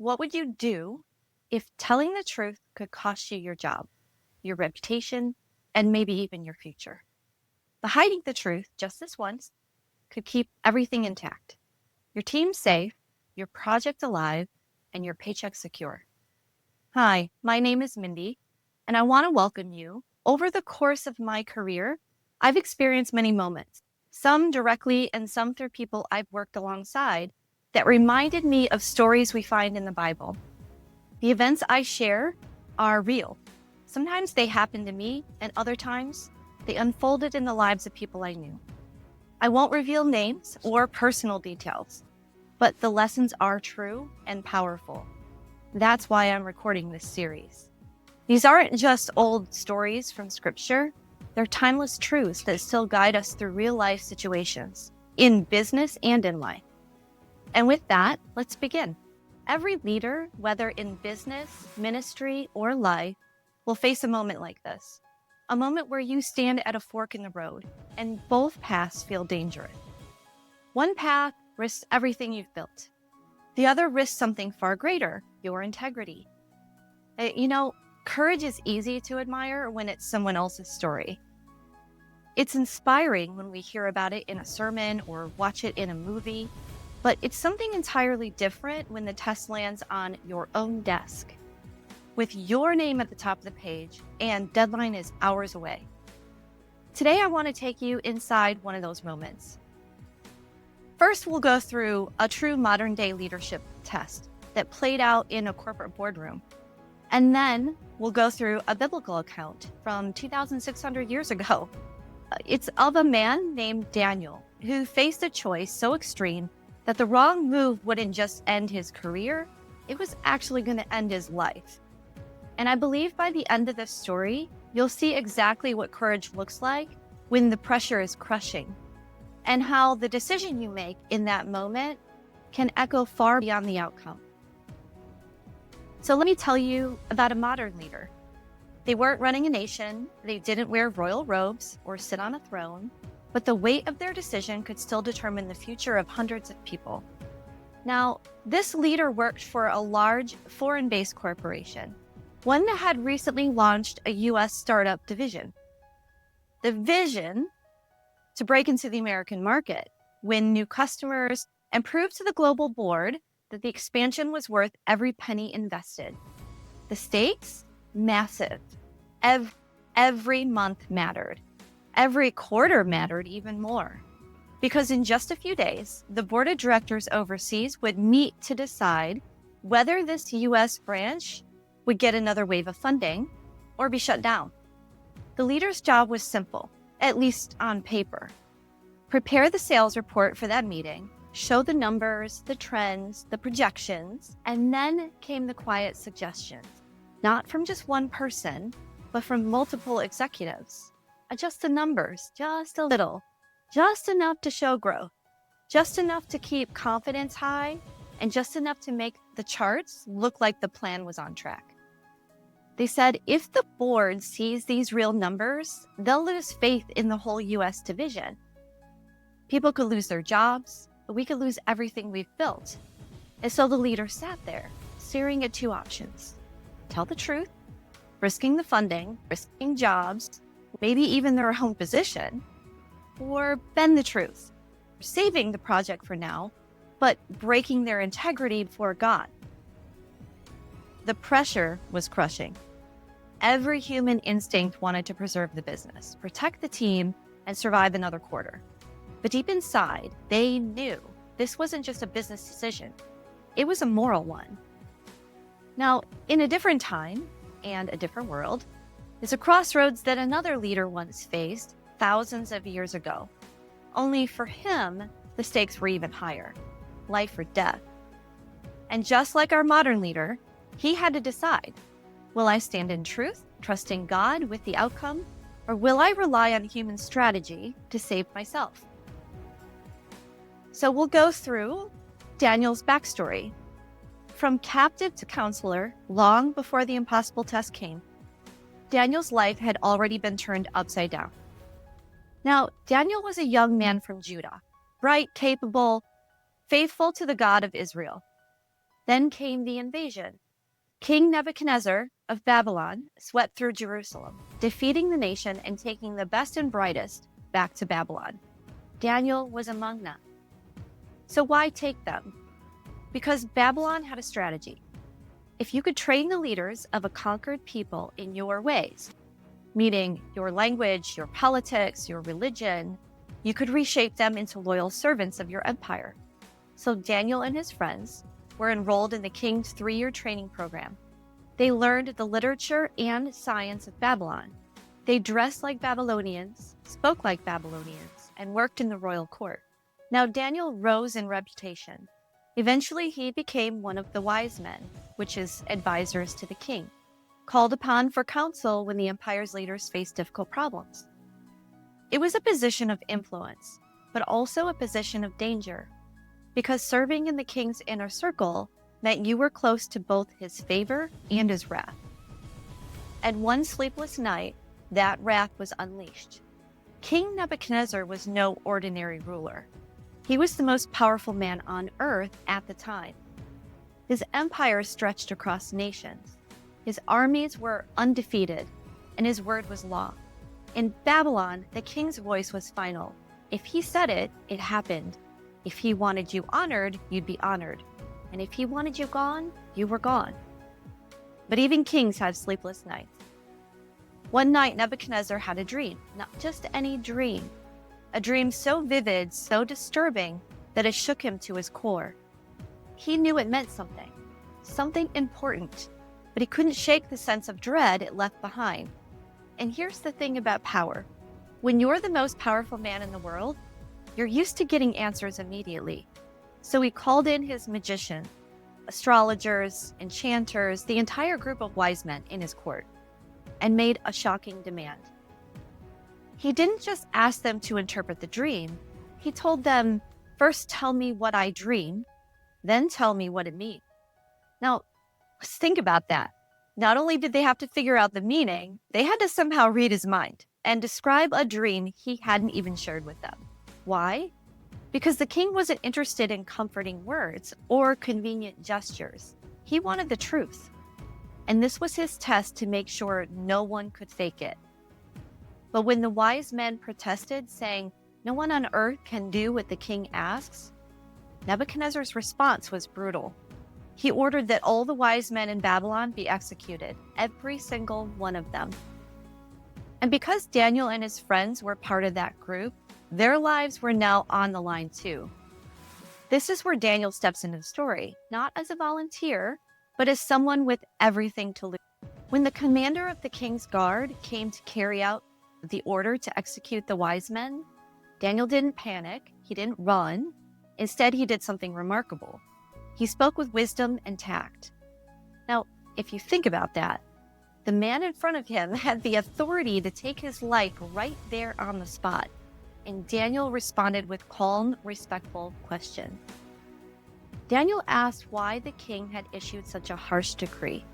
What would you do if telling the truth could cost you your job, your reputation, and maybe even your future? But hiding the truth just this once could keep everything intact. Your team safe, your project alive, and your paycheck secure. Hi, my name is Mindy, and I want to welcome you. Over the course of my career, I've experienced many moments, some directly and some through people I've worked alongside, that reminded me of stories we find in the Bible. The events I share are real. Sometimes they happened to me, and other times they unfolded in the lives of people I knew. I won't reveal names or personal details, but the lessons are true and powerful. That's why I'm recording this series. These aren't just old stories from scripture. They're timeless truths that still guide us through real life situations, in business and in life. And with that, let's begin. Every leader, whether in business, ministry, or life, will face a moment like this. A moment where you stand at a fork in the road and both paths feel dangerous. One path risks everything you've built. The other risks something far greater, your integrity. Courage is easy to admire when it's someone else's story. It's inspiring when we hear about it in a sermon or watch it in a movie, but it's something entirely different when the test lands on your own desk, with your name at the top of the page and deadline is hours away. Today, I want to take you inside one of those moments. First, we'll go through a true modern day leadership test that played out in a corporate boardroom. And then we'll go through a biblical account from 2,600 years ago. It's of a man named Daniel who faced a choice so extreme that the wrong move wouldn't just end his career, it was actually going to end his life. And I believe by the end of this story, you'll see exactly what courage looks like when the pressure is crushing, and how the decision you make in that moment can echo far beyond the outcome. So let me tell you about a modern leader. They weren't running a nation, they didn't wear royal robes or sit on a throne, but the weight of their decision could still determine the future of hundreds of people. Now, this leader worked for a large foreign-based corporation, one that had recently launched a U.S. startup division. The vision to break into the American market, win new customers, and prove to the global board that the expansion was worth every penny invested. The stakes? Massive. Every month mattered. Every quarter mattered even more. Because in just a few days, the board of directors overseas would meet to decide whether this U.S. branch would get another wave of funding or be shut down. The leader's job was simple, at least on paper. Prepare the sales report for that meeting, show the numbers, the trends, the projections, and then came the quiet suggestions, not from just one person, but from multiple executives. Adjust the numbers just a little, just enough to show growth, just enough to keep confidence high, and just enough to make the charts look like the plan was on track. They said if the board sees these real numbers, they'll lose faith in the whole U.S. division. People could lose their jobs, but we could lose everything we've built. And so the leader sat there, staring at two options. Tell the truth, risking the funding, risking jobs, maybe even their own position, or bend the truth, saving the project for now, but breaking their integrity before God. The pressure was crushing. Every human instinct wanted to preserve the business, protect the team, and survive another quarter. But deep inside, they knew this wasn't just a business decision. It was a moral one. Now, in a different time and a different world, is a crossroads that another leader once faced thousands of years ago. Only for him, the stakes were even higher, life or death. And just like our modern leader, he had to decide, will I stand in truth, trusting God with the outcome, or will I rely on human strategy to save myself? So we'll go through Daniel's backstory. From captive to counselor, long before the impossible test came, Daniel's life had already been turned upside down. Now, Daniel was a young man from Judah, bright, capable, faithful to the God of Israel. Then came the invasion. King Nebuchadnezzar of Babylon swept through Jerusalem, defeating the nation and taking the best and brightest back to Babylon. Daniel was among them. So why take them? Because Babylon had a strategy. If you could train the leaders of a conquered people in your ways, meaning your language, your politics, your religion, you could reshape them into loyal servants of your empire. So Daniel and his friends were enrolled in the king's 3-year training program. They learned the literature and science of Babylon. They dressed like Babylonians, spoke like Babylonians, and worked in the royal court. Now Daniel rose in reputation. Eventually he became one of the wise men, which is advisors to the king, called upon for counsel when the empire's leaders faced difficult problems. It was a position of influence, but also a position of danger, because serving in the king's inner circle meant you were close to both his favor and his wrath. And one sleepless night, that wrath was unleashed. King Nebuchadnezzar was no ordinary ruler. He was the most powerful man on earth at the time. His empire stretched across nations. His armies were undefeated, and his word was law. In Babylon, the king's voice was final. If he said it, it happened. If he wanted you honored, you'd be honored. And if he wanted you gone, you were gone. But even kings have sleepless nights. One night, Nebuchadnezzar had a dream, not just any dream. A dream so vivid, so disturbing, that it shook him to his core. He knew it meant something important, but he couldn't shake the sense of dread it left behind. And here's the thing about power. When you're the most powerful man in the world, you're used to getting answers immediately. So he called in his magicians, astrologers, enchanters, the entire group of wise men in his court, and made a shocking demand. He didn't just ask them to interpret the dream. He told them, first tell me what I dream, then tell me what it means. Now, let's think about that. Not only did they have to figure out the meaning, they had to somehow read his mind and describe a dream he hadn't even shared with them. Why? Because the king wasn't interested in comforting words or convenient gestures. He wanted the truth. And this was his test to make sure no one could fake it. But when the wise men protested, saying, "No one on earth can do what the king asks," Nebuchadnezzar's response was brutal. He ordered that all the wise men in Babylon be executed, every single one of them. And because Daniel and his friends were part of that group, their lives were now on the line too. This is where Daniel steps into the story, not as a volunteer, but as someone with everything to lose. When the commander of the king's guard came to carry out the order to execute the wise men, Daniel didn't panic, he didn't run. Instead, he did something remarkable. He spoke with wisdom and tact. Now, if you think about that, the man in front of him had the authority to take his life right there on the spot. And Daniel responded with calm, respectful question. Daniel asked why the king had issued such a harsh decree.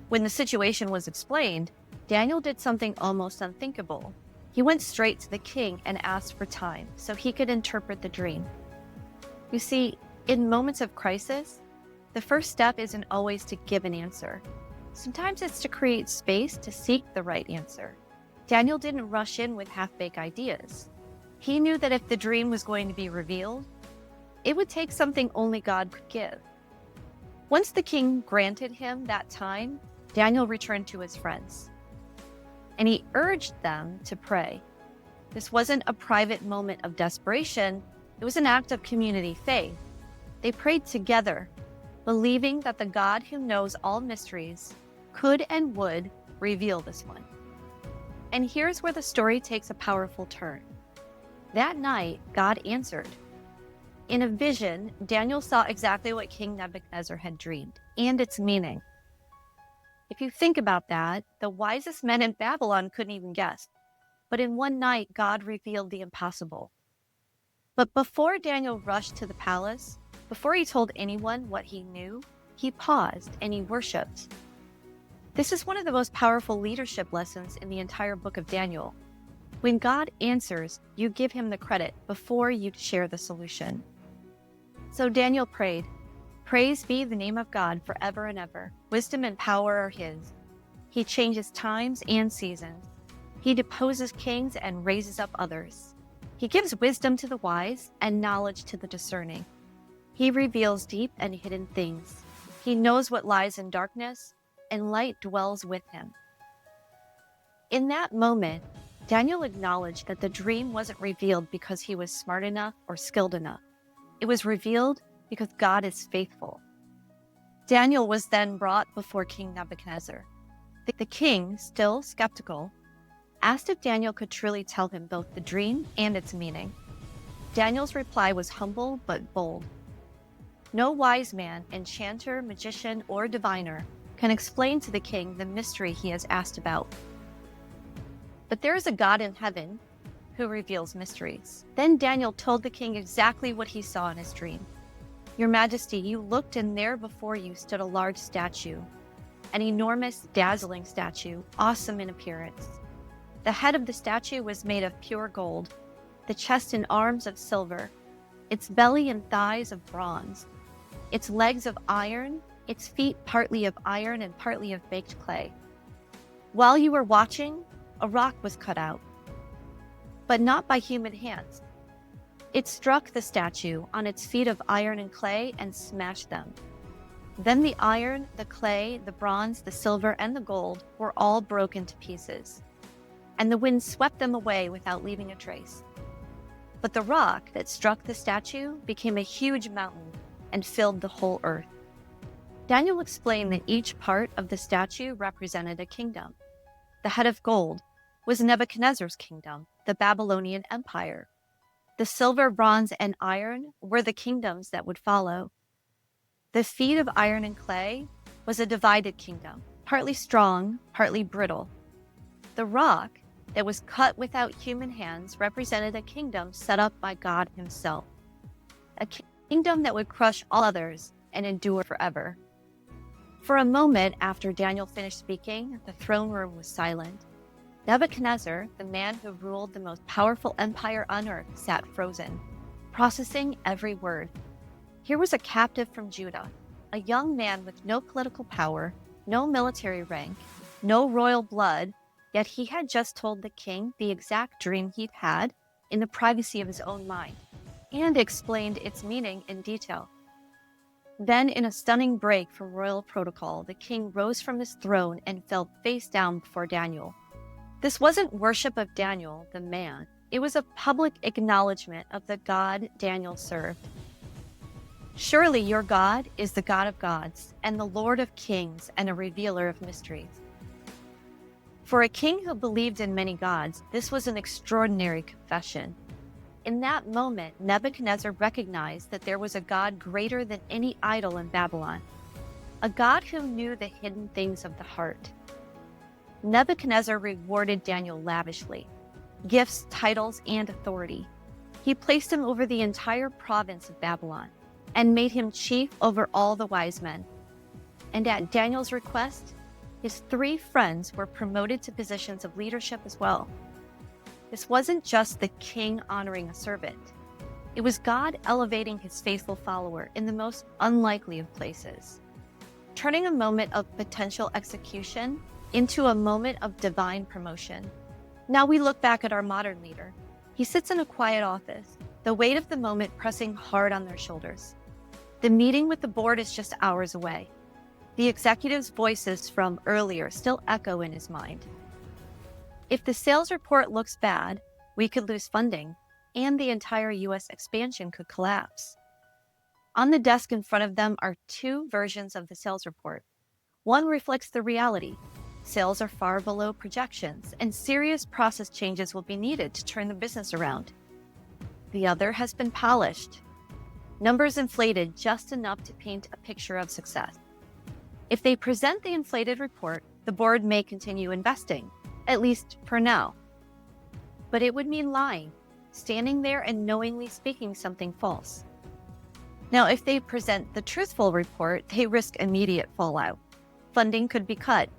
When the situation was explained, Daniel did something almost unthinkable. He went straight to the king and asked for time so he could interpret the dream. You see, in moments of crisis, the first step isn't always to give an answer. Sometimes it's to create space to seek the right answer. Daniel didn't rush in with half-baked ideas. He knew that if the dream was going to be revealed, it would take something only God could give. Once the king granted him that time, Daniel returned to his friends, and he urged them to pray. This wasn't a private moment of desperation, it was an act of community faith. They prayed together, believing that the God who knows all mysteries could and would reveal this one. And here's where the story takes a powerful turn. That night, God answered. In a vision, Daniel saw exactly what King Nebuchadnezzar had dreamed, and its meaning. If you think about that, the wisest men in Babylon couldn't even guess. But in one night, God revealed the impossible. But before Daniel rushed to the palace, before he told anyone what he knew, he paused and he worshiped. This is one of the most powerful leadership lessons in the entire book of Daniel. When God answers, you give him the credit before you share the solution. So Daniel prayed, Praise be the name of God forever and ever. Wisdom and power are his. He changes times and seasons. He deposes kings and raises up others. He gives wisdom to the wise and knowledge to the discerning. He reveals deep and hidden things. He knows what lies in darkness, and light dwells with him. In that moment, Daniel acknowledged that the dream wasn't revealed because he was smart enough or skilled enough. It was revealed because God is faithful. Daniel was then brought before King Nebuchadnezzar. The king, still skeptical, asked if Daniel could truly tell him both the dream and its meaning. Daniel's reply was humble but bold. No wise man, enchanter, magician, or diviner can explain to the king the mystery he has asked about. But there is a God in heaven who reveals mysteries. Then Daniel told the king exactly what he saw in his dream. Your Majesty, you looked, and there before you stood a large statue, an enormous, dazzling statue, awesome in appearance. The head of the statue was made of pure gold, the chest and arms of silver, its belly and thighs of bronze, its legs of iron, its feet partly of iron and partly of baked clay. While you were watching, a rock was cut out, but not by human hands. It struck the statue on its feet of iron and clay and smashed them. Then the iron, the clay, the bronze, the silver, and the gold were all broken to pieces, and the wind swept them away without leaving a trace. But the rock that struck the statue became a huge mountain and filled the whole earth. Daniel explained that each part of the statue represented a kingdom. The head of gold was Nebuchadnezzar's kingdom, the Babylonian Empire. The silver, bronze, and iron were the kingdoms that would follow. The feet of iron and clay was a divided kingdom, partly strong, partly brittle. The rock that was cut without human hands represented a kingdom set up by God himself, a kingdom that would crush all others and endure forever. For a moment after Daniel finished speaking, the throne room was silent. Nebuchadnezzar, the man who ruled the most powerful empire on earth, sat frozen, processing every word. Here was a captive from Judah, a young man with no political power, no military rank, no royal blood, yet he had just told the king the exact dream he'd had in the privacy of his own mind, and explained its meaning in detail. Then, in a stunning break from royal protocol, the king rose from his throne and fell face down before Daniel. This wasn't worship of Daniel, the man. It was a public acknowledgement of the God Daniel served. Surely your God is the God of gods and the Lord of kings and a revealer of mysteries. For a king who believed in many gods, this was an extraordinary confession. In that moment, Nebuchadnezzar recognized that there was a God greater than any idol in Babylon, a God who knew the hidden things of the heart. Nebuchadnezzar rewarded Daniel lavishly, gifts, titles, and authority. He placed him over the entire province of Babylon and made him chief over all the wise men. And at Daniel's request, his 3 friends were promoted to positions of leadership as well. This wasn't just the king honoring a servant. It was God elevating his faithful follower in the most unlikely of places, turning a moment of potential execution into a moment of divine promotion. Now we look back at our modern leader. He sits in a quiet office, the weight of the moment pressing hard on their shoulders. The meeting with the board is just hours away. The executives' voices from earlier still echo in his mind. If the sales report looks bad, we could lose funding, and the entire U.S. expansion could collapse. On the desk in front of them are 2 versions of the sales report. One reflects the reality. Sales are far below projections, and serious process changes will be needed to turn the business around. The other has been polished. Numbers inflated just enough to paint a picture of success. If they present the inflated report, the board may continue investing, at least for now. But it would mean lying, standing there and knowingly speaking something false. Now, if they present the truthful report, they risk immediate fallout. Funding could be cut,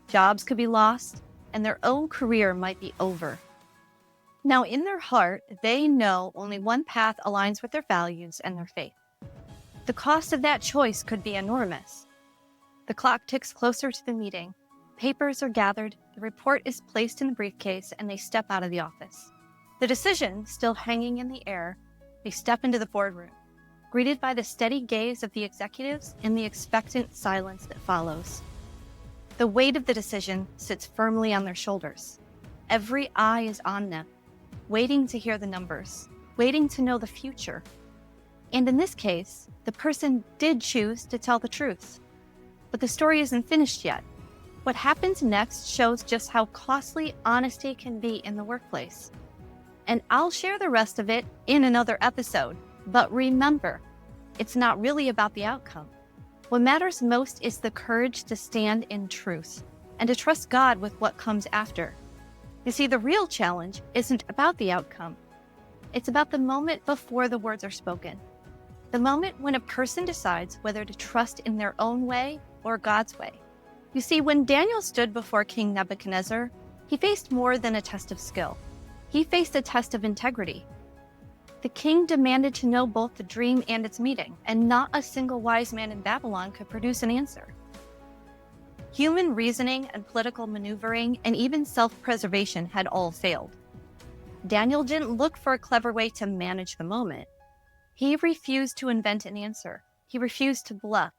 jobs could be lost, and their own career might be over. Now, in their heart, they know only one path aligns with their values and their faith. The cost of that choice could be enormous. The clock ticks closer to the meeting. Papers are gathered, the report is placed in the briefcase, and they step out of the office. The decision still hanging in the air, they step into the boardroom, greeted by the steady gaze of the executives and the expectant silence that follows. The weight of the decision sits firmly on their shoulders. Every eye is on them, waiting to hear the numbers, waiting to know the future. And in this case, the person did choose to tell the truth. But the story isn't finished yet. What happens next shows just how costly honesty can be in the workplace. And I'll share the rest of it in another episode. But remember, it's not really about the outcome. What matters most is the courage to stand in truth and to trust God with what comes after. You see, the real challenge isn't about the outcome. It's about the moment before the words are spoken. The moment when a person decides whether to trust in their own way or God's way. You see, when Daniel stood before King Nebuchadnezzar, he faced more than a test of skill. He faced a test of integrity. The king demanded to know both the dream and its meaning, and not a single wise man in Babylon could produce an answer. Human reasoning and political maneuvering and even self-preservation had all failed. Daniel didn't look for a clever way to manage the moment. He refused to invent an answer. He refused to bluff,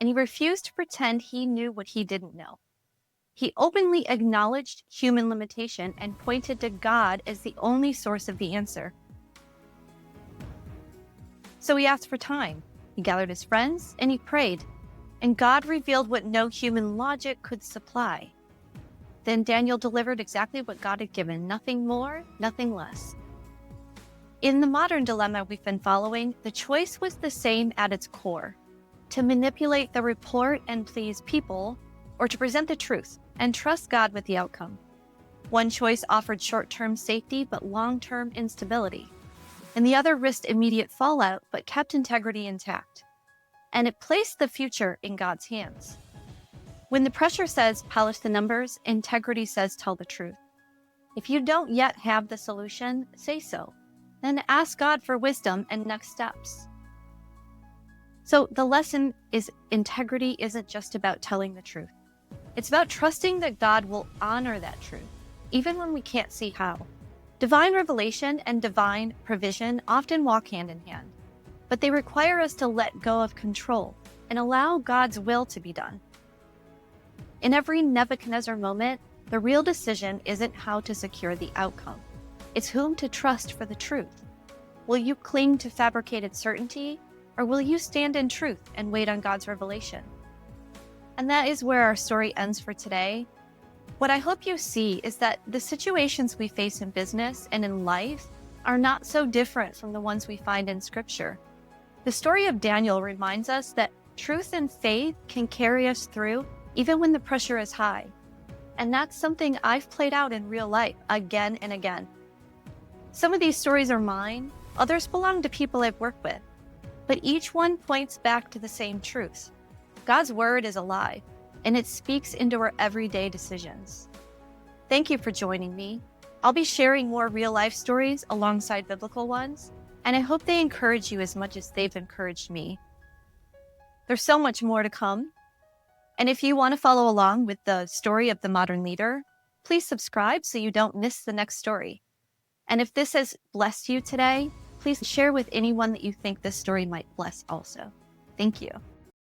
and he refused to pretend he knew what he didn't know. He openly acknowledged human limitation and pointed to God as the only source of the answer. So he asked for time. He gathered his friends and he prayed, and God revealed what no human logic could supply. Then Daniel delivered exactly what God had given, nothing more, nothing less. In the modern dilemma we've been following, the choice was the same at its core: to manipulate the report and please people, or to present the truth and trust God with the outcome. One choice offered short-term safety but long-term instability, and the other risked immediate fallout but kept integrity intact. And it placed the future in God's hands. When the pressure says polish the numbers, integrity says tell the truth. If you don't yet have the solution, say so. Then ask God for wisdom and next steps. So the lesson is integrity isn't just about telling the truth. It's about trusting that God will honor that truth, even when we can't see how. Divine revelation and divine provision often walk hand in hand, but they require us to let go of control and allow God's will to be done. In every Nebuchadnezzar moment, the real decision isn't how to secure the outcome. It's whom to trust for the truth. Will you cling to fabricated certainty, or will you stand in truth and wait on God's revelation? And that is where our story ends for today. What I hope you see is that the situations we face in business and in life are not so different from the ones we find in Scripture. The story of Daniel reminds us that truth and faith can carry us through even when the pressure is high. And that's something I've played out in real life again and again. Some of these stories are mine, others belong to people I've worked with, but each one points back to the same truth. God's word is alive, and it speaks into our everyday decisions. Thank you for joining me. I'll be sharing more real-life stories alongside biblical ones, and I hope they encourage you as much as they've encouraged me. There's so much more to come, and if you want to follow along with the story of the modern leader, please subscribe so you don't miss the next story. And if this has blessed you today, please share with anyone that you think this story might bless also. Thank you.